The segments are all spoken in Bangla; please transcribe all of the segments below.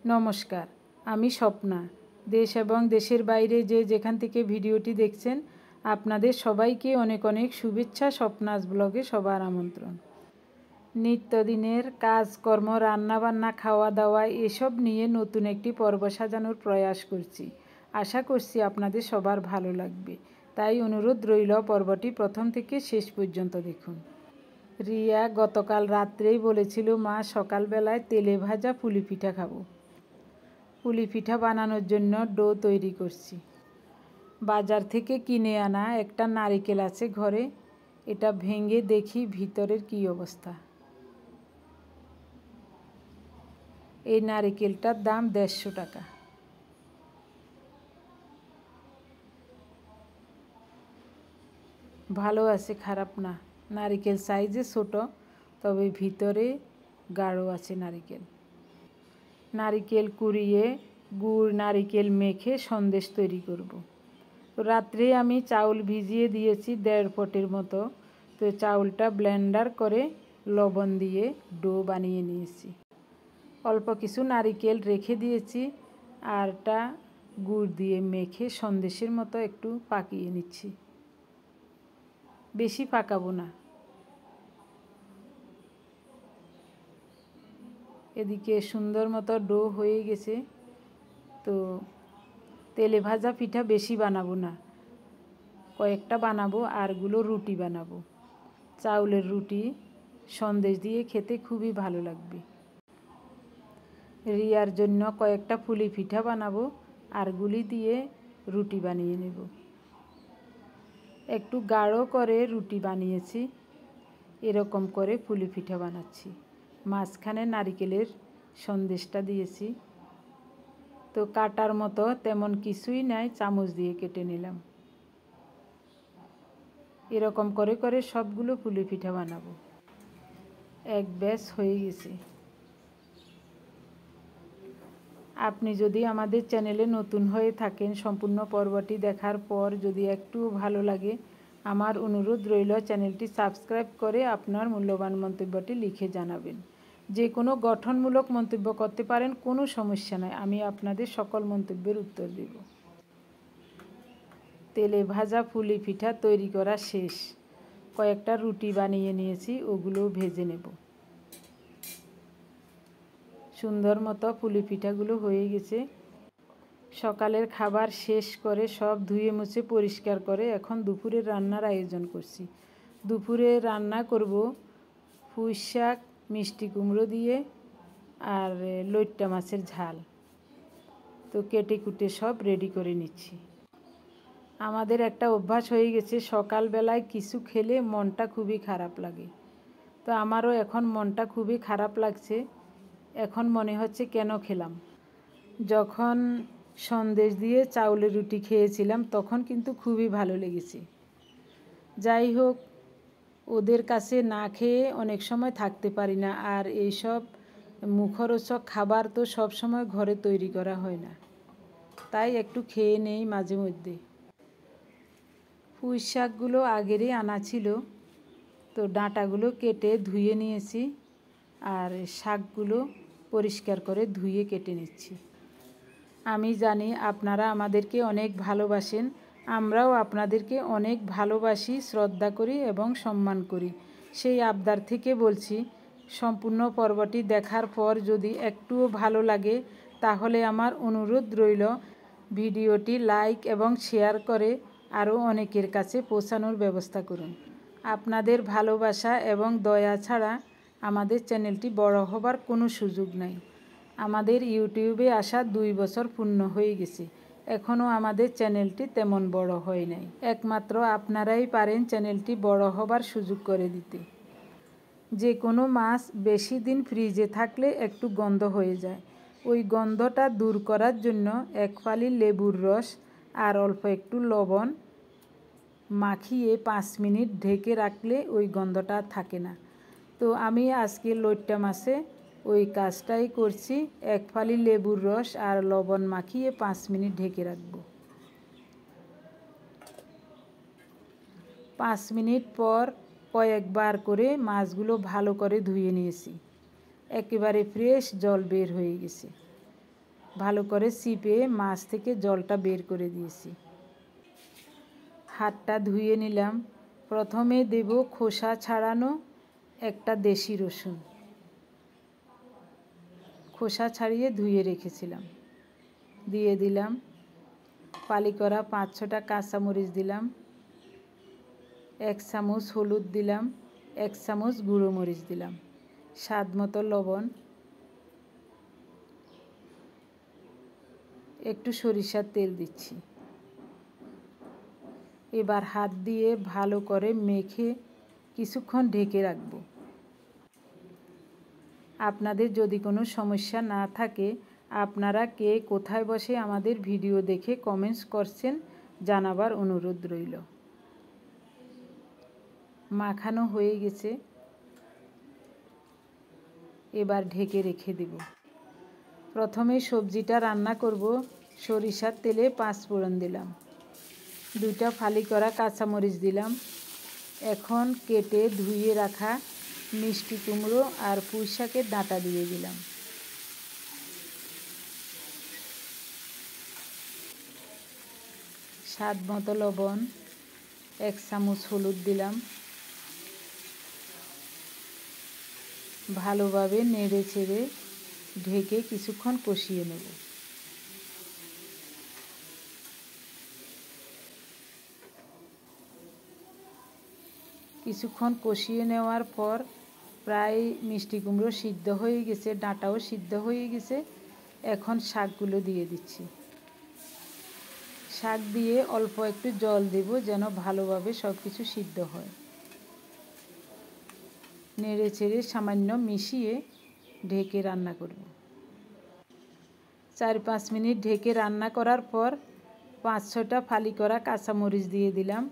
নমস্কার, আমি স্বপ্না। দেশ এবং দেশের বাইরে যে যেখান থেকে ভিডিওটি দেখছেন, আপনাদের সবাইকে অনেক অনেক শুভেচ্ছা। স্বপ্নাস ব্লগে সবার আমন্ত্রণ। নিত্যদিনের কাজকর্ম, রান্নাবান্না, খাওয়া দাওয়া এসব নিয়ে নতুন একটি পর্ব সাজানোর প্রয়াস করছি। আশা করছি আপনাদের সবার ভালো লাগবে, তাই অনুরোধ রইল পর্বটি প্রথম থেকে শেষ পর্যন্ত দেখুন। রিয়া গতকাল রাত্রেই বলেছিল, মা সকালবেলায় তেলে ভাজা পুলি পিঠা খাবো। পুলি পিঠা বানানোর জন্য ডো তৈরি করছি। বাজার থেকে কিনে আনা একটা নারিকেল আছে ঘরে, এটা ভেঙে দেখি ভিতরের কী অবস্থা। এই নারিকেলটার দাম 150 টাকা। ভালো আছে, খারাপ না। নারিকেল সাইজে ছোট, তবে ভিতরে গাঢ় আছে নারিকেল। নারিকেল কুড়িয়ে গুড় নারিকেল মেখে সন্দেশ তৈরি করব। তো রাত্রে আমি চাউল ভিজিয়ে দিয়েছি 1.5 পটের মতো। তো চাউলটা ব্লেন্ডার করে লবণ দিয়ে ডো বানিয়ে নিয়েছি। অল্প কিছু নারিকেল রেখে দিয়েছি, আরটা গুড় দিয়ে মেখে সন্দেশের মতো একটু পাকিয়ে নিচ্ছি। বেশি পাকাবো না। এদিকে সুন্দর মতো ডো হয়ে গেছে। তো তেলে ভাজা পিঠা বেশি বানাবো না, কয়েকটা বানাবো, আরগুলো রুটি বানাবো। চাউলের রুটি সন্দেশ দিয়ে খেতে খুবই ভালো লাগবে। রিয়ার জন্য কয়েকটা পুলি পিঠা বানাবো, আরগুলি দিয়ে রুটি বানিয়ে নেব। একটু গাঢ় করে রুটি বানিয়েছি, এরকম করে পুলি পিঠা বানাচ্ছি। মাঝখানে নারিকেলের সন্দেশটা দিয়েছি। তো কাটার মতো তেমন কিছুই নাই, চামচ দিয়ে কেটে নিলাম। এরকম করে করে সবগুলো পুলি পিঠা বানাবো। এক ব্যাচ হয়ে গেছে। আপনি যদি আমাদের চ্যানেলে নতুন হয়ে থাকেন, সম্পূর্ণ পর্বটি দেখার পর যদি একটু ভালো লাগে, আমার অনুরোধ রইল চ্যানেলটি সাবস্ক্রাইব করে আপনার মূল্যবান মন্তব্যটি লিখে জানাবেন। যে কোনো গঠনমূলক মন্তব্য করতে পারেন, কোনো সমস্যা নয়, আমি আপনাদের সকল মন্তব্যের উত্তর দেব। তেলে ভাজা পুলি পিঠা তৈরি করা শেষ। কয়েকটা রুটি বানিয়ে নিয়েছি, ওগুলো ভেজে নেব। সুন্দর মতো পুলি পিঠাগুলো হয়ে গেছে। সকালের খাবার শেষ করে সব ধুয়ে মুছে পরিষ্কার করে এখন দুপুরের রান্নার আয়োজন করছি। দুপুরে রান্না করব পুঁই শাক, মিষ্টি কুমড়ো দিয়ে আর লইট্টা মাছের ঝাল। তো কেটে কুটে সব রেডি করে নিচ্ছি। আমাদের একটা অভ্যাস হয়ে গেছে, সকালবেলায় কিছু খেলে মনটা খুবই খারাপ লাগে। তো আমারও এখন মনটা খুবই খারাপ লাগছে। এখন মনে হচ্ছে কেন খেলাম। যখন সন্দেশ দিয়ে চাউলের রুটি খেয়েছিলাম তখন কিন্তু খুবই ভালো লেগেছে। যাই হোক, ওদের কাছে না খেয়ে অনেক সময় থাকতে পারি না, আর এইসব মুখরোচক খাবার তো সব সময় ঘরে তৈরি করা হয় না, তাই একটু খেয়ে নেই মাঝে মধ্যে। পুঁই শাকগুলো আগেরই আনা ছিল, তো ডাঁটাগুলো কেটে ধুয়ে নিয়েছি, আর শাকগুলো পরিষ্কার করে ধুয়ে কেটে নিচ্ছি। আমি জানি আপনারা আমাদেরকে অনেক ভালোবাসেন, আমরাও আপনাদেরকে অনেক ভালোবাসি, শ্রদ্ধা করি এবং সম্মান করি। সেই আবদার থেকে বলছি, সম্পূর্ণ পর্বটি দেখার পর যদি একটুও ভালো লাগে, তাহলে আমার অনুরোধ রইল ভিডিওটি লাইক এবং শেয়ার করে আরও অনেকের কাছে পৌঁছানোর ব্যবস্থা করুন। আপনাদের ভালোবাসা এবং দয়া ছাড়া আমাদের চ্যানেলটি বড় হবার কোনো সুযোগ নাই। আমাদের ইউটিউবে আসা 2 বছর পূর্ণ হয়ে গেছে, এখনও আমাদের চ্যানেলটি তেমন বড় হয় নাই। একমাত্র আপনারাই পারেন চ্যানেলটি বড় হবার সুযোগ করে দিতে। যে কোনো মাছ বেশি দিন ফ্রিজে থাকলে একটু গন্ধ হয়ে যায়। ওই গন্ধটা দূর করার জন্য 1 ফালি লেবুর রস আর অল্প একটু লবণ মাখিয়ে 5 মিনিট ঢেকে রাখলে ওই গন্ধটা থাকে না। তো আমি আজকে লইট্টা মাছে ওই কাজটাই করছি। 1 ফালি লেবুর রস আর লবণ মাখিয়ে 5 মিনিট ঢেকে রাখব। 5 মিনিট পর কয়েকবার করে মাছগুলো ভালো করে ধুয়ে নিয়েছি, একেবারে ফ্রেশ জল বের হয়ে গেছে। ভালো করে চিপে মাছ থেকে জলটা বের করে দিয়েছি। হাতটা ধুয়ে নিলাম। প্রথমে দেব খোসা ছাড়ানো একটা দেশি রসুন, খোসা ছাড়িয়ে ধুয়ে রেখেছিলাম। দিয়ে দিলাম ফালি করা 5-6টা কাঁচামরিচ দিলাম, 1 চামচ হলুদ দিলাম, 1 চামচ গুঁড়ো মরিচ দিলাম, স্বাদ মতো লবণ, একটু সরিষার তেল দিচ্ছি। এবার হাত দিয়ে ভালো করে মেখে কিছুক্ষণ ঢেকে রাখব। আপনাদের যদি কোনো সমস্যা না থাকে, আপনারা কে কোথায় বসে আমাদের ভিডিও দেখে কমেন্টস করছেন জানাবার অনুরোধ রইল। মাখানো হয়ে গেছে, এবার ঢেকে রেখে দেব। প্রথমে সবজিটা রান্না করব। সরিষার তেলে 5 ফোড়ন দিলাম, 2টা ফালি করা কাঁচামরিচ দিলাম। এখন কেটে ধুয়ে রাখা মিষ্টি কুমড়ো আর পুঁই শাকের ডাঁটা দিয়ে দিলাম। স্বাদ মতো লবণ, 1 চামচ হলুদ দিলাম। ভালোভাবে নেড়ে চেড়ে ঢেকে কিছুক্ষণ কষিয়ে নেব। কিছুক্ষণ কষিয়ে নেওয়ার পর প্রায় মিষ্টি কুমড়ো সিদ্ধ হয়ে গেছে, ডাঁটাও সিদ্ধ হয়ে গেছে। এখন শাকগুলো দিয়ে দিচ্ছি। শাক দিয়ে অল্প একটু জল দেব যেন ভালোভাবে সব কিছু সিদ্ধ হয়। নেড়ে চেড়ে সামান্য মিশিয়ে ঢেকে রান্না করব। 4-5 মিনিট ঢেকে রান্না করার পর 5-6টা ফালি করা কাঁচামরিচ দিয়ে দিলাম।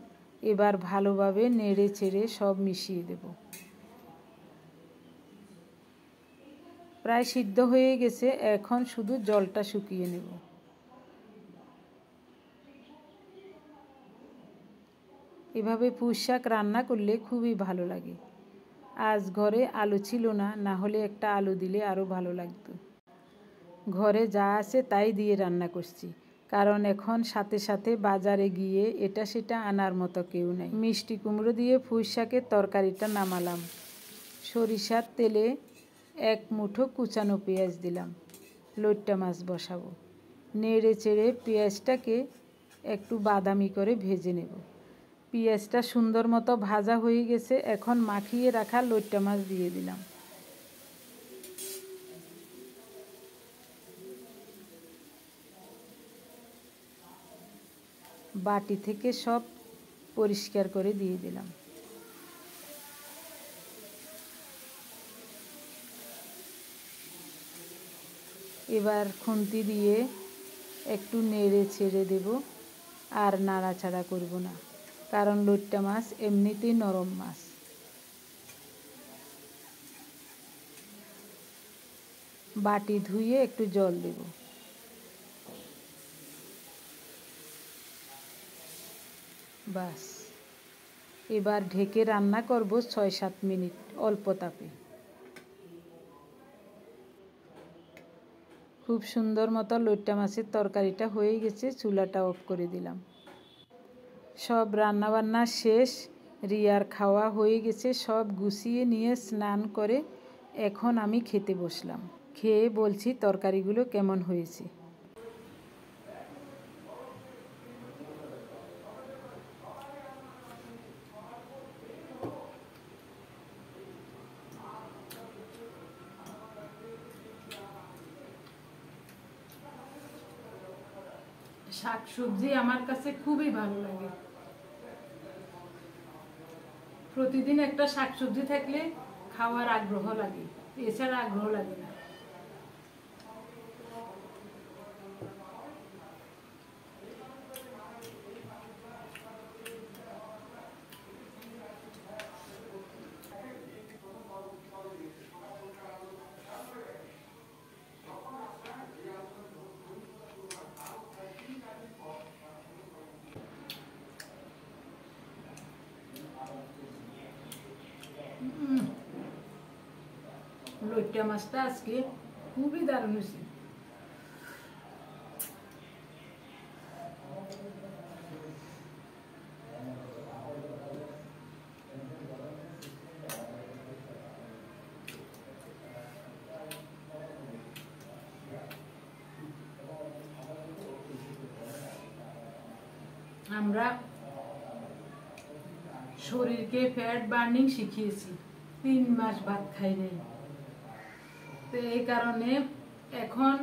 এবার ভালোভাবে নেড়ে চেড়ে সব মিশিয়ে দেব। প্রায় সিদ্ধ হয়ে গেছে, এখন শুধু জলটা শুকিয়ে নেব। এভাবে পুঁই শাক রান্না করলে খুবই ভালো লাগে। আজ ঘরে আলু ছিল না, না হলে একটা আলু দিলে আরও ভালো লাগতো। ঘরে যা আছে তাই দিয়ে রান্না করছি, কারণ এখন সাথে সাথে বাজারে গিয়ে এটা সেটা আনার মতো কেউ নেই। মিষ্টি কুমড়ো দিয়ে পুঁই শাকের তরকারিটা নামালাম। সরিষার তেলে 1 মুঠো কুচানো পেঁয়াজ দিলাম। লইট্টা মাছ বসাবো। নেড়ে চেড়ে পেঁয়াজটাকে একটু বাদামি করে ভেজে নেব। পেঁয়াজটা সুন্দর মতো ভাজা হয়ে গেছে, এখন মাখিয়ে রাখা লইট্টা মাছ দিয়ে দিলাম। বাটি থেকে সব পরিষ্কার করে দিয়ে দিলাম। এবার খুন্তি দিয়ে একটু নেড়ে ছেড়ে দেব, আর নাড়াচাড়া করব না, কারণ লইট্টা মাছ এমনিতেই নরম মাছ। বাটি ধুয়ে একটু জল দেব। বাস, এবার ঢেকে রান্না করব 6-7 মিনিট অল্প তাপে। খুব সুন্দর মতো লইট্টা মাছের তরকারিটা হয়ে গেছে, চুলাটা অফ করে দিলাম। সব রান্নাবান্না শেষ, রিয়ার খাওয়া হয়ে গেছে, সব গুছিয়ে নিয়ে স্নান করে এখন আমি খেতে বসলাম। খেয়ে বলছি তরকারিগুলো কেমন হয়েছে। শাক সবজি আমার কাছে খুবই ভালো লাগে। প্রতিদিন একটা শাক সবজি থাকলে খাওয়ার আগ্রহ লাগে, এছাড়া আগ্রহ লাগে না। লইট্টা মাছটা আজকে খুবই দারুণ হয়েছে। আমরা শরীরকে ফ্যাট বার্নিং শিখিয়েছি, 3 মাস ভাত খাই নাই। তো এই কারণে এখন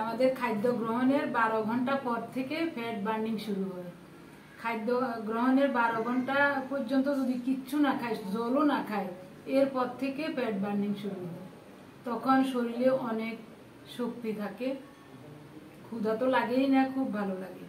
আমাদের খাদ্য গ্রহণের 12 ঘন্টা পর থেকে ফ্যাট বার্নিং শুরু হয়। খাদ্য গ্রহণের 12 ঘন্টা পর্যন্ত যদি কিচ্ছু না খায়, জলও না খায়, এরপর থেকে ফ্যাট বার্নিং শুরু হয়। তখন শরীরে অনেক শক্তি থাকে, ক্ষুধা তো লাগেই না, খুব ভালো লাগে।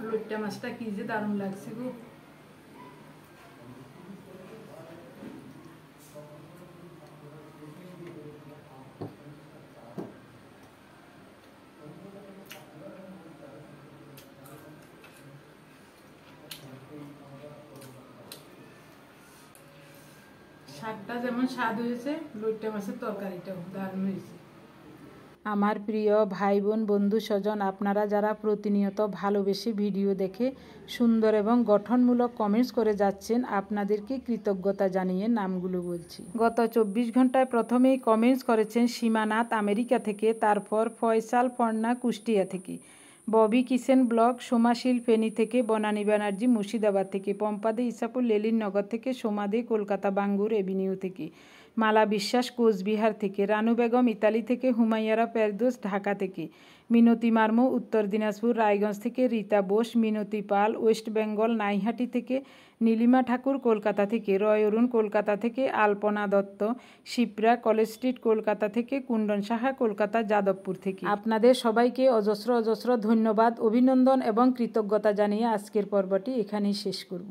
লইট্টা মাছটা কি যে দারুণ লাগছে গো। শাকটা যেমন স্বাদ হয়েছে, লইট্টা মাছের তরকারিটাও দারুণ হয়েছে। আমার প্রিয় ভাই বোন, বন্ধু স্বজন, আপনারা যারা প্রতিনিয়ত ভালোবেসে ভিডিও দেখে সুন্দর এবং গঠনমূলক কমেন্টস করে যাচ্ছেন, আপনাদেরকে কৃতজ্ঞতা জানিয়ে নামগুলো বলছি। গত 24 ঘন্টায় প্রথমেই কমেন্টস করেছেন সীমানাথ আমেরিকা থেকে, তারপর ফয়সাল ফর্না কুষ্টিয়া থেকে, ববি কিচেন ব্লগ সোমাশীল ফেনী থেকে, বনানী ব্যানার্জি মুর্শিদাবাদ থেকে, পম্পাদে ইসাপুর লেলিননগর থেকে, সোমাদে কলকাতা বাঙ্গুর এভিনিউ থেকে, মালা বিশ্বাস কোচবিহার থেকে, রানু বেগম ইতালি থেকে, হুমাইয়ারা পেরদোস ঢাকা থেকে, মিনতি মার্মো উত্তর দিনাজপুর রায়গঞ্জ থেকে, রীতা বোস, মিনতি পাল ওয়েস্ট বেঙ্গল নাইহাটি থেকে, নীলিমা ঠাকুর কলকাতা থেকে, রয় অরুণ কলকাতা থেকে, আলপনা দত্ত শিপ্রা কলেজ স্ট্রিট কলকাতা থেকে, কুণ্ডন সাহা কলকাতা যাদবপুর থেকে। আপনাদের সবাইকে অজস্র অজস্র ধন্যবাদ, অভিনন্দন এবং কৃতজ্ঞতা জানিয়ে আজকের পর্বটি এখানেই শেষ করব।